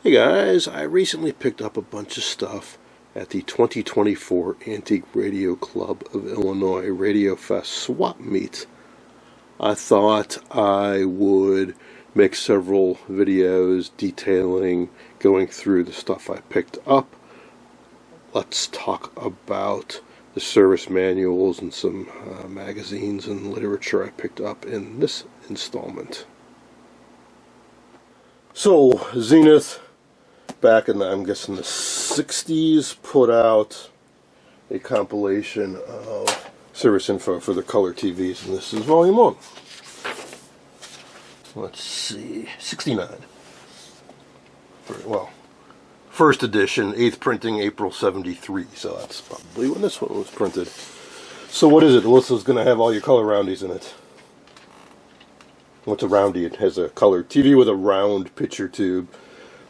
Hey guys, I recently picked up a bunch of stuff at the 2024 Antique Radio Club of Illinois Radiofest swap meet. I thought I would make several videos detailing, going through the stuff I picked up. Let's talk about the service manuals and some magazines and literature I picked up in this installment. So, Zenith, back in, I'm guessing, the 60s, put out a compilation of service info for the color TVs, and this is volume 1. Let's see, 69. Well, first edition, 8th printing, April 73, so that's probably when this one was printed. So what is it? This is going to have all your color roundies in it. What's a roundy? It has a color TV with a round picture tube,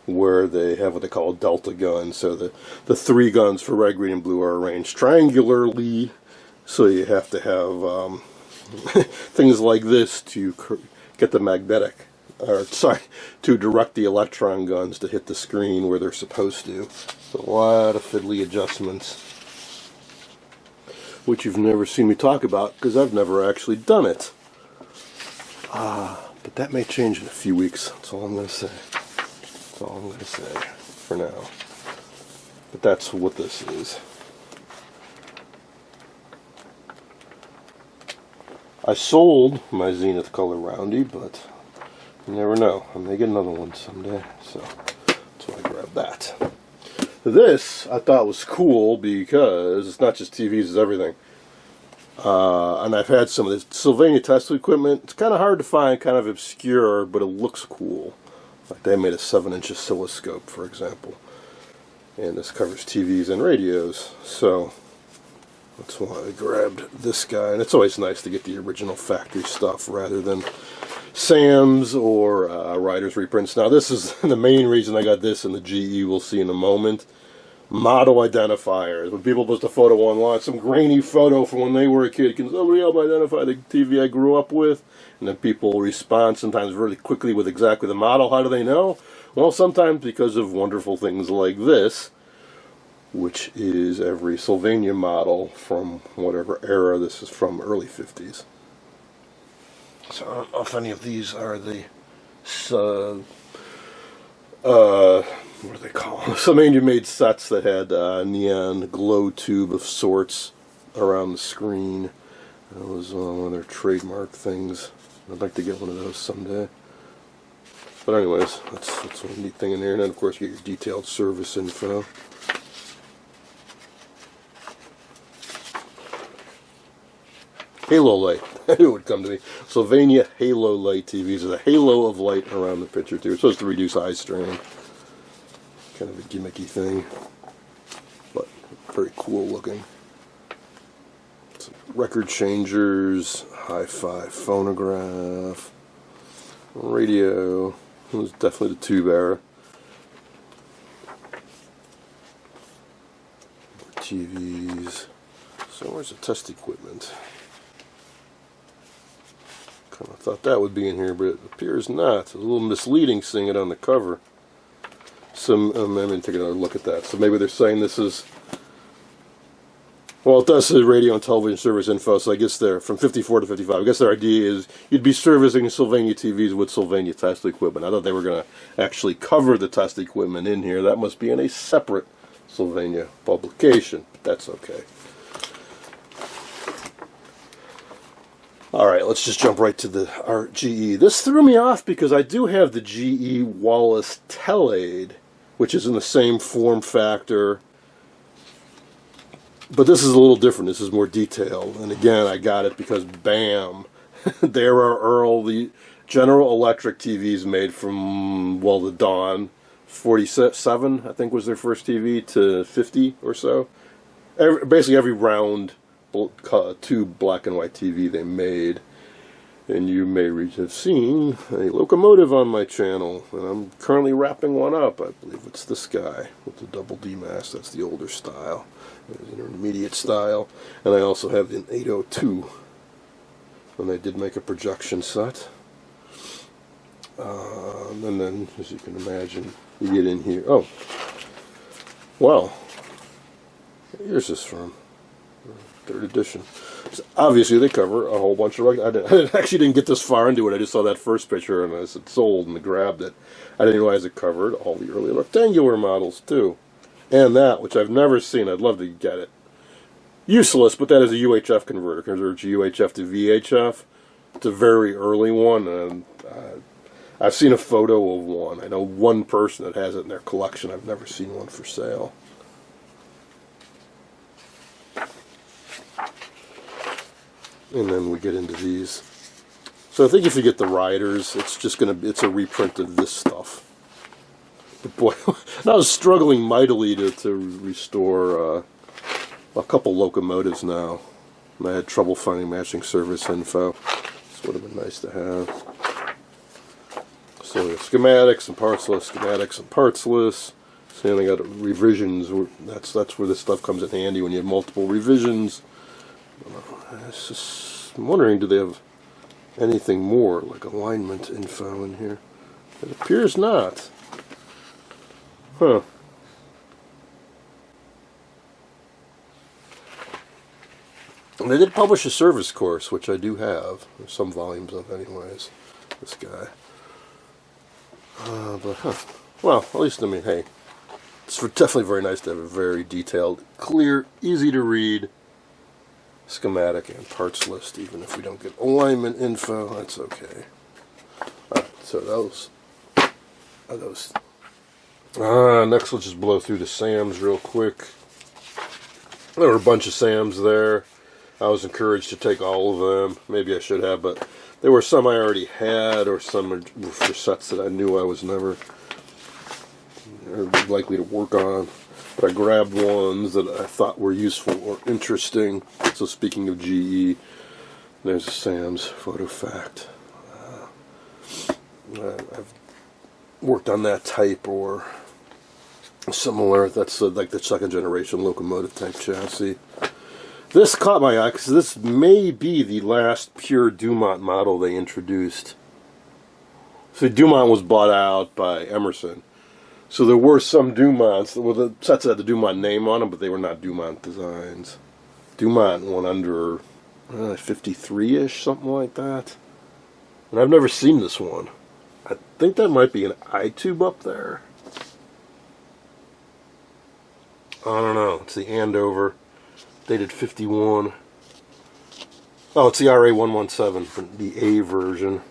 where they have what they call a delta gun. So the 3 guns for red, green, and blue are arranged triangularly, so you have to have things like this to get the to direct the electron guns to hit the screen where they're supposed to. So a lot of fiddly adjustments, which you've never seen me talk about because I've never actually done it. But that may change in a few weeks. That's all I'm going to say. That's all I'm going to say for now. But that's what this is. I sold my Zenith color roundy, but you never know. I may get another one someday, so that's why I grabbed that. This I thought was cool because it's not just TVs, it's everything. And I've had some of this Sylvania test equipment. It's kind of hard to find, kind of obscure, but it looks cool. Like they made a 7-inch oscilloscope, for example. And this covers TVs and radios. So that's why I grabbed this guy. And it's always nice to get the original factory stuff rather than Sam's or Ryder's reprints. Now this is the main reason I got this, and the GE we'll see in a moment. Model identifiers. When people post a photo online, some grainy photo from when they were a kid, can somebody help identify the TV I grew up with? And then people respond sometimes really quickly with exactly the model. How do they know? Well, sometimes because of wonderful things like this, which is every Sylvania model from whatever era this is from, early 50s. So I don't know if any of these are the what do they call them? Sylvania made sets that had neon glow tube of sorts around the screen. That was one of their trademark things. I'd like to get one of those someday. But anyways, that's one neat thing in there. And then of course you get your detailed service info. Halo light. I knew it would come to me. Sylvania Halo light TVs. There's a halo of light around the picture too. It's supposed to reduce eye strain. Kind of a gimmicky thing, but very cool looking. Some record changers, hi-fi phonograph, radio. It was definitely the tube era. TVs. So where's the test equipment? Kind of thought that would be in here, but it appears not. It's a little misleading seeing it on the cover. I'm going to take another look at that. So maybe they're saying this is, well, it does say radio and television service info, so I guess they're from 54 to 55. I guess their idea is you'd be servicing Sylvania TVs with Sylvania test equipment. I thought they were going to actually cover the test equipment in here. That must be in a separate Sylvania publication. That's okay. Alright, let's just jump right to the GE. This threw me off because I do have the GE Wallace Telade, which is in the same form factor, but this is a little different. This is more detailed, and again, I got it because BAM! There are the General Electric TVs made from, well, the dawn. 47, I think, was their first TV, to 50 or so. Basically every round tube black and white TV they made. And you may have seen a locomotive on my channel, and I'm currently wrapping one up. I believe it's this guy with the double D mast. That's the older style. There's an intermediate style, and I also have an 802 when they did make a projection set. And then, as you can imagine, you get in here. Oh, well, here's this from third edition. So obviously, they cover a whole bunch of. Actually didn't get this far into it. I just saw that first picture and I said sold and I grabbed it. I didn't realize it covered all the early rectangular models too, and that, which I've never seen. I'd love to get it. Useless, but that is a UHF converter. Converts UHF to VHF. It's a very early one, and I've seen a photo of one. I know one person that has it in their collection. I've never seen one for sale. And then we get into these. So I think if you get the riders, it's a reprint of this stuff. But boy, I was struggling mightily to restore a couple locomotives now. And I had trouble finding matching service info. This would have been nice to have. So schematics and partsless, schematics and partsless. So then I got revisions. That's where this stuff comes in handy when you have multiple revisions. I'm wondering, do they have anything more like alignment info in here? It appears not. Huh. And they did publish a service course, which I do have. There's some volumes of anyways. This guy. Well, at least, I mean, hey, it's definitely very nice to have a very detailed, clear, easy to read schematic and parts list, even if we don't get alignment info, that's okay. Alright, so those are those. Next we'll just blow through the SAMs real quick. There were a bunch of SAMs there. I was encouraged to take all of them. Maybe I should have, but there were some I already had, or some were for sets that I knew I was never likely to work on. But I grabbed ones that I thought were useful or interesting. So speaking of GE, there's a Sam's Photo Fact. I've worked on that type or similar. That's like the second generation locomotive type chassis. This caught my eye because this may be the last pure Dumont model they introduced. So Dumont was bought out by Emerson. So there were some Dumonts, well, the sets that had the Dumont name on them, but they were not Dumont designs. Dumont went under 53-ish, something like that. And I've never seen this one. I think that might be an I-tube up there. I don't know. It's the Andover, dated 51. Oh, it's the RA117, the A version.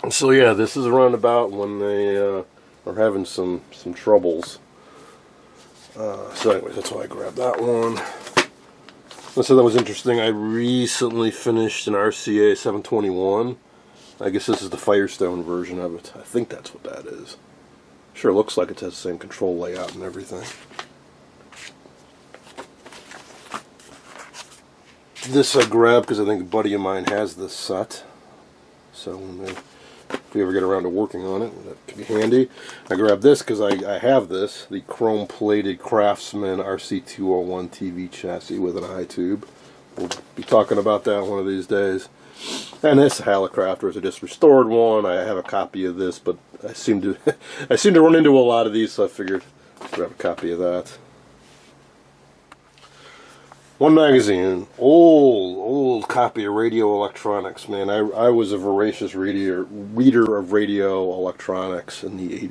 So yeah, this is around about when they are having some troubles. So anyways, that's why I grabbed that one. So that was interesting. I recently finished an RCA 721. I guess this is the Firestone version of it. I think that's what that is. Sure looks like it has the same control layout and everything. This I grabbed because I think a buddy of mine has this set. So if we ever get around to working on it, that could be handy. I grabbed this because I have this, the chrome-plated Craftsman RC201 TV chassis with an I-tube. We'll be talking about that one of these days. And this Hallicrafters, is a just restored one. I have a copy of this, but I seem to run into a lot of these, so I figured I'd grab a copy of that. One magazine, old copy of Radio Electronics. Man, I was a voracious reader of radio electronics in the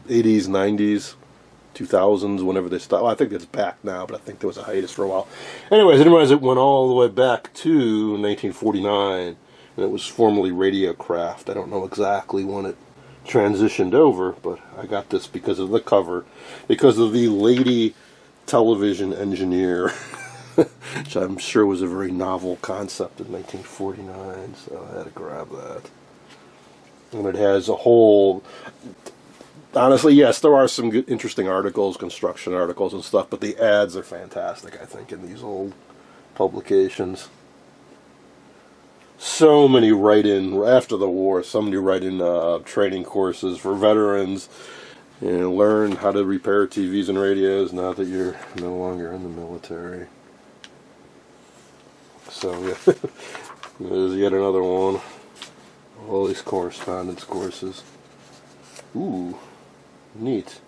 80s, 90s, 2000s, whenever they stopped. Well, I think it's back now, but I think there was a hiatus for a while. Anyways, I didn't realize it went all the way back to 1949, and it was formerly Radiocraft. I don't know exactly when it transitioned over, but I got this because of the cover, because of the lady television engineer. Which I'm sure was a very novel concept in 1949, so I had to grab that. And it has a whole... Honestly, yes, there are some good, interesting articles, construction articles and stuff, but the ads are fantastic, I think, in these old publications. So many write-in, after the war, so many write-in training courses for veterans. You know, learn how to repair TVs and radios now that you're no longer in the military. So, yeah, there's yet another one. All these correspondence courses. Ooh, neat.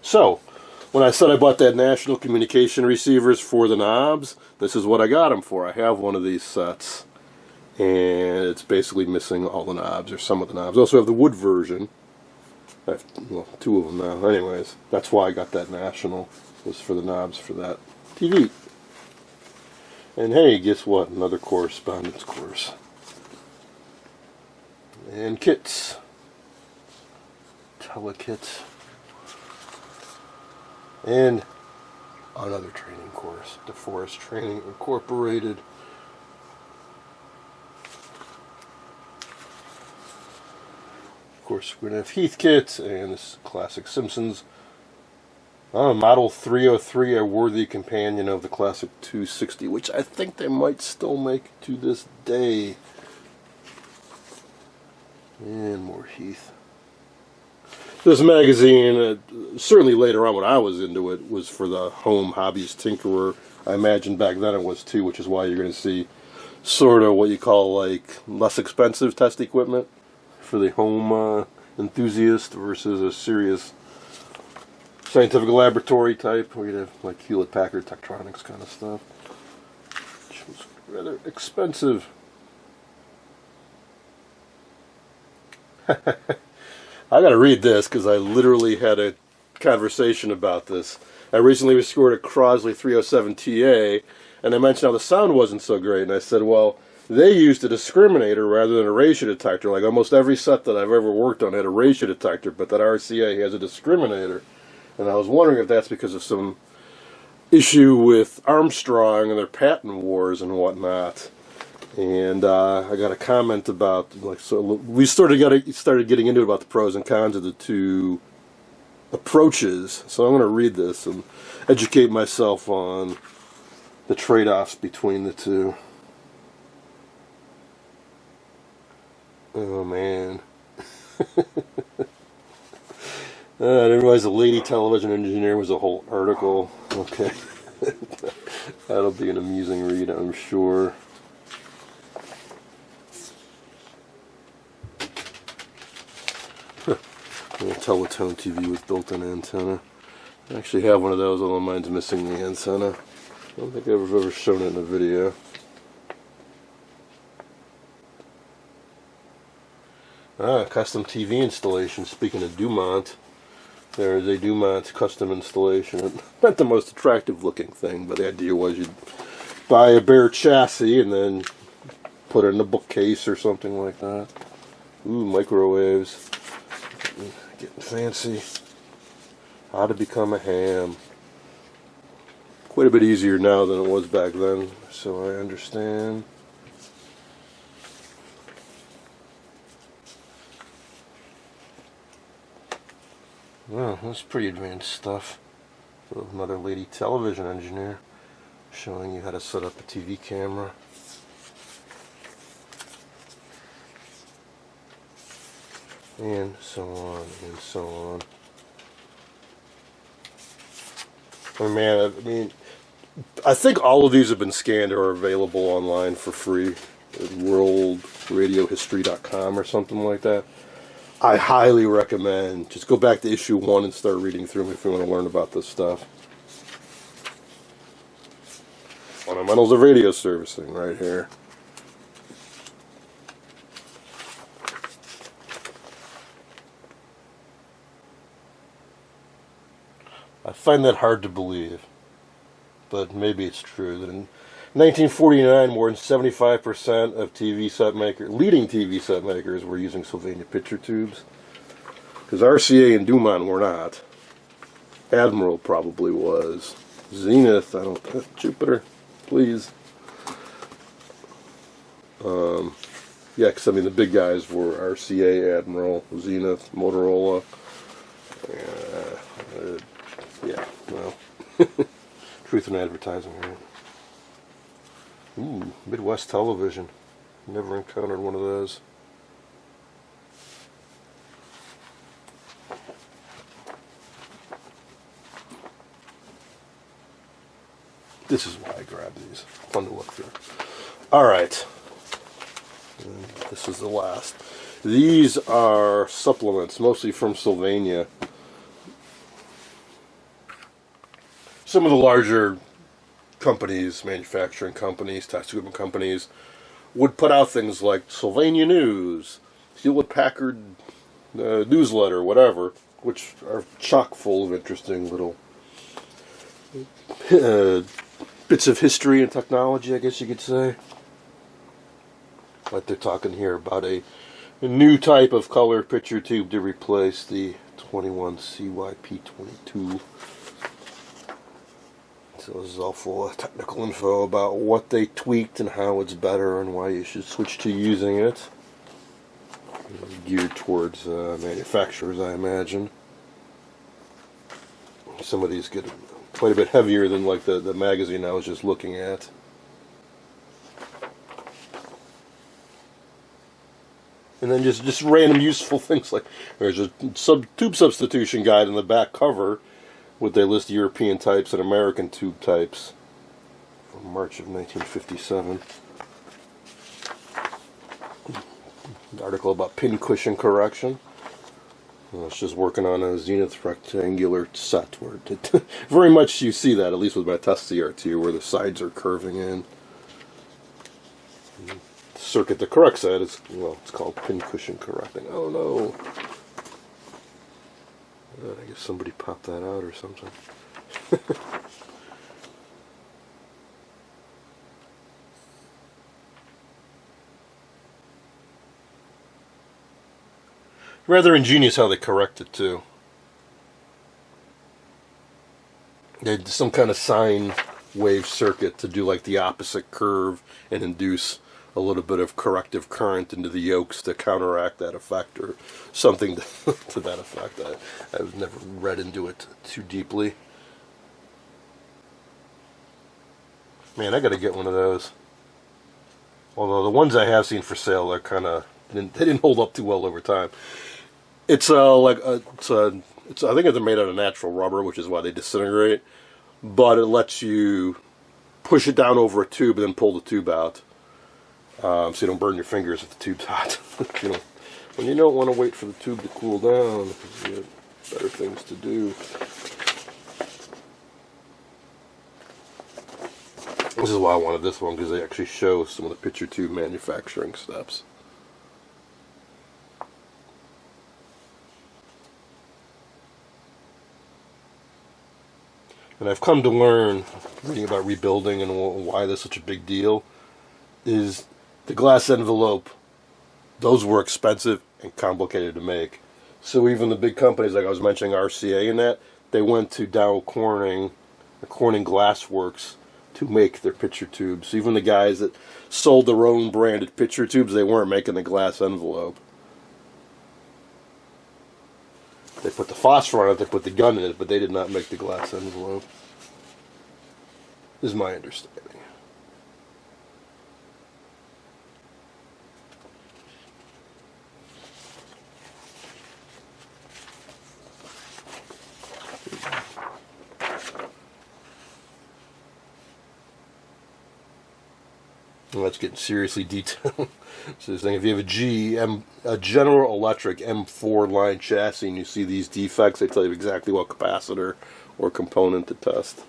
So, when I said I bought that national communication receivers for the knobs, this is what I got them for. I have one of these sets, and it's basically missing all the knobs, or some of the knobs. I also have the wood version. I have, well, two of them now. Anyways, that's why I got that national, was for the knobs for that TV. And hey, guess what? Another correspondence course. And kits. Telekit. And another training course, DeForest Training Incorporated. Of course, we're going to have Heath kits and this classic Simpsons. Model 303, a worthy companion of the classic 260, which I think they might still make to this day. And more Heath. This magazine, certainly later on when I was into it, was for the home hobbyist tinkerer. I imagine back then it was too, which is why you're going to see sort of what you call like less expensive test equipment for the home enthusiast versus a serious scientific laboratory type, where you'd have like Hewlett Packard Tektronix kind of stuff, which was rather expensive. I gotta read this because I literally had a conversation about this. I recently scored a Crosley 307 TA, and I mentioned how the sound wasn't so great, and I said, well, they used a discriminator rather than a ratio detector. Like almost every set that I've ever worked on had a ratio detector, but that RCA has a discriminator. And I was wondering if that's because of some issue with Armstrong and their patent wars and whatnot. And I got a comment about, like, so we started getting into it about the pros and cons of the two approaches. So I'm going to read this and educate myself on the trade-offs between the two. Oh man. I didn't realize a lady television engineer was a whole article. Okay. That'll be an amusing read, I'm sure. A Teletone TV with built-in antenna. I actually have one of those, although mine's missing the antenna. I don't think I've ever shown it in a video. Custom TV installation. Speaking of Dumont, there is a Dumont custom installation. Not the most attractive looking thing, but the idea was you'd buy a bare chassis and then put it in a bookcase or something like that. Ooh, microwaves. Getting fancy. How to become a ham. Quite a bit easier now than it was back then, so I understand. Well, that's pretty advanced stuff. Another lady television engineer showing you how to set up a TV camera. And so on and so on. Oh man, I think all of these have been scanned or are available online for free at worldradiohistory.com or something like that. I highly recommend just go back to issue 1 and start reading through them if you want to learn about this stuff. Fundamentals of radio servicing right here. I find that hard to believe, but maybe it's true that in 1949, more than 75% of leading TV set makers were using Sylvania picture tubes. Because RCA and Dumont were not. Admiral probably was. Zenith, Jupiter, please. Yeah, because the big guys were RCA, Admiral, Zenith, Motorola. Yeah, well, truth in advertising, right? Ooh, Midwest Television. Never encountered one of those. This is why I grabbed these. Fun to look through. Alright. And this is the last. These are supplements, mostly from Sylvania. Some of the larger companies, manufacturing companies, tax equipment companies, would put out things like Sylvania News, Hewlett Packard newsletter, whatever, which are chock full of interesting little bits of history and technology, I guess you could say. Like they're talking here about a new type of color picture tube to replace the 21CYP22. So this is all full of technical info about what they tweaked and how it's better and why you should switch to using it. Geared towards manufacturers, I imagine. Some of these get quite a bit heavier than like the magazine I was just looking at. And then just random useful things like there's a tube substitution guide in the back cover where they list European types and American tube types from March of 1957. An article about pin cushion correction. I was just working on a Zenith rectangular set where very much you see that, at least with my test CRT, where the sides are curving in. Circuit that corrects that is, well, it's called pin cushion correcting. Oh no. I guess somebody popped that out or something. Rather ingenious how they correct it too. They had some kind of sine wave circuit to do like the opposite curve and induce a little bit of corrective current into the yolks to counteract that effect, or something to that effect. I've never read into it too deeply. Man, I gotta get one of those. Although the ones I have seen for sale are kind of, they didn't hold up too well over time. It's I think it's made out of natural rubber, which is why they disintegrate. But it lets you push it down over a tube and then pull the tube out. So you don't burn your fingers if the tube's hot. When you don't want to wait for the tube to cool down, you have better things to do. This is why I wanted this one, because they actually show some of the picture tube manufacturing steps. And I've come to learn, reading about rebuilding and why this is such a big deal, is the glass envelope, those were expensive and complicated to make. So even the big companies, like I was mentioning RCA and that, they went to Dow Corning, the Corning Glass Works, to make their picture tubes. Even the guys that sold their own branded picture tubes, they weren't making the glass envelope. They put the phosphor on it, they put the gun in it, but they did not make the glass envelope. Is my understanding. Well, that's getting seriously detailed. So this thing, if you have a General Electric M4 line chassis and you see these defects, they tell you exactly what capacitor or component to test.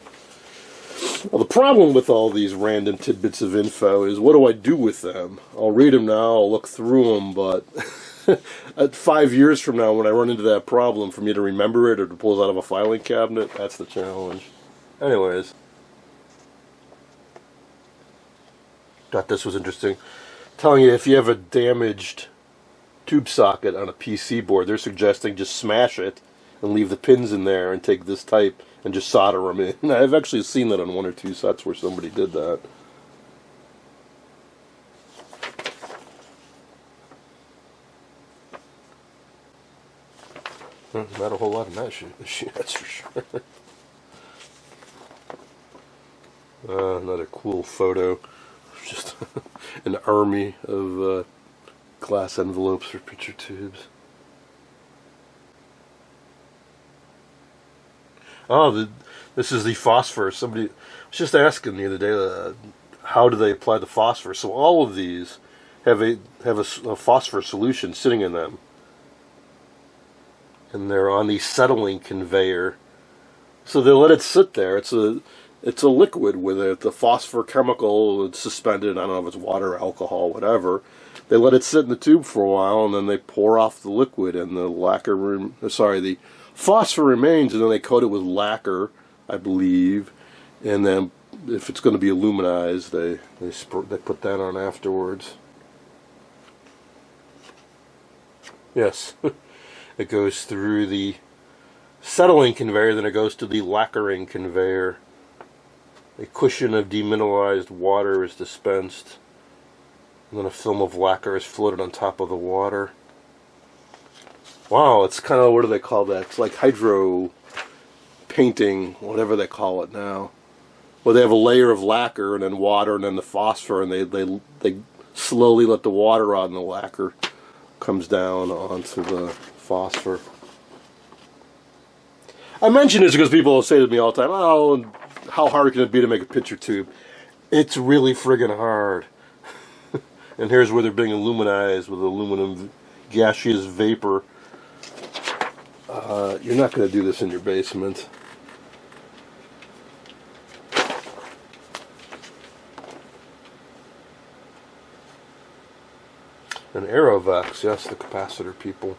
Well, the problem with all these random tidbits of info is, what do I do with them? I'll read them now, I'll look through them, but at 5 years from now, when I run into that problem, for me to remember it or to pull it out of a filing cabinet, that's the challenge. Anyways. Thought this was interesting. Telling you if you have a damaged tube socket on a PC board, they're suggesting just smash it and leave the pins in there and take this type and just solder them in. I've actually seen that on one or two sets where somebody did that. Not a whole lot in that shit, that's for sure. Another cool photo. Just an army of glass envelopes for picture tubes. Oh, this is the phosphor. Somebody was just asking the other day, how do they apply the phosphor? So all of these have a phosphor solution sitting in them, and they're on the settling conveyor. So they let it sit there. It's a liquid with the phosphor chemical. It's suspended. I don't know if it's water, alcohol, whatever. They let it sit in the tube for a while, and then they pour off the liquid, and the phosphor remains, and then they coat it with lacquer, I believe, and then if it's going to be aluminized, they put that on afterwards. Yes, it goes through the settling conveyor, then it goes to the lacquering conveyor. A cushion of demineralized water is dispensed, and then a film of lacquer is floated on top of the water. Wow, it's kind of, what do they call that? It's like hydro painting, whatever they call it now. Well, they have a layer of lacquer and then water and then the phosphor, and they slowly let the water out and the lacquer comes down onto the phosphor. I mention this because people will say to me all the time, "Oh, how hard can it be to make a picture tube?" It's really friggin' hard. And here's where they're being aluminized with aluminum gaseous vapor. You're not going to do this in your basement. And Aerovax, yes, the capacitor people.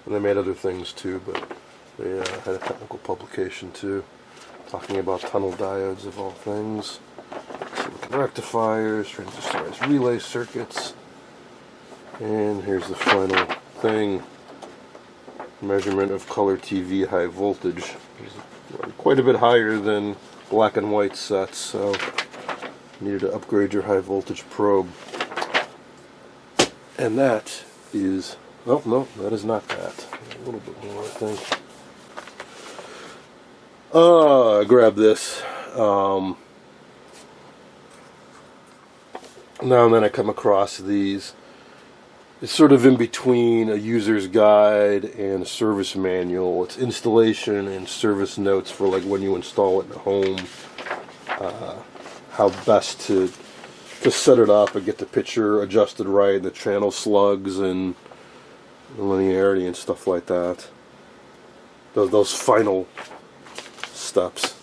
And they made other things too, but they had a technical publication too, talking about tunnel diodes of all things. Silicon rectifiers, transistorized relay circuits. And here's the final thing. Measurement of color TV high voltage. Quite a bit higher than black and white sets, so you needed to upgrade your high voltage probe. And that is, no, that is not that. A little bit more, I think. I grabbed this. Now and then I come across these. It's sort of in between a user's guide and a service manual. It's installation and service notes for like when you install it in a home. How best to set it up and get the picture adjusted right, and the channel slugs and the linearity and stuff like that. Those final steps.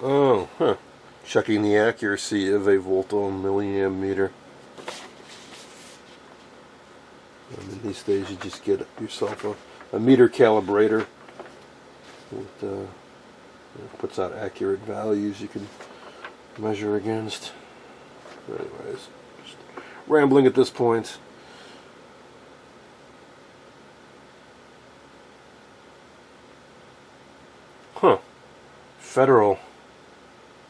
Oh, huh. Checking the accuracy of a volto-milliamp meter. And in these days, you just get yourself a meter calibrator. It puts out accurate values you can measure against. Anyways, just rambling at this point. Huh. Federal.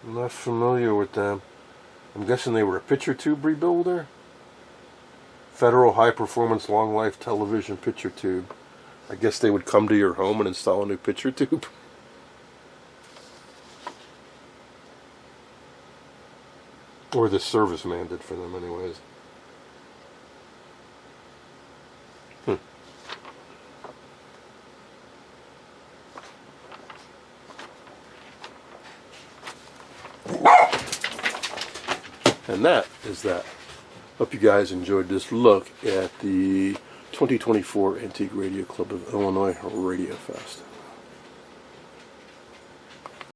I'm not familiar with them. I'm guessing they were a picture tube rebuilder? Federal High Performance Long Life Television Picture Tube. I guess they would come to your home and install a new picture tube. Or the serviceman did for them anyways. And that is that. Hope you guys enjoyed this look at the 2024 Antique Radio Club of Illinois Radiofest.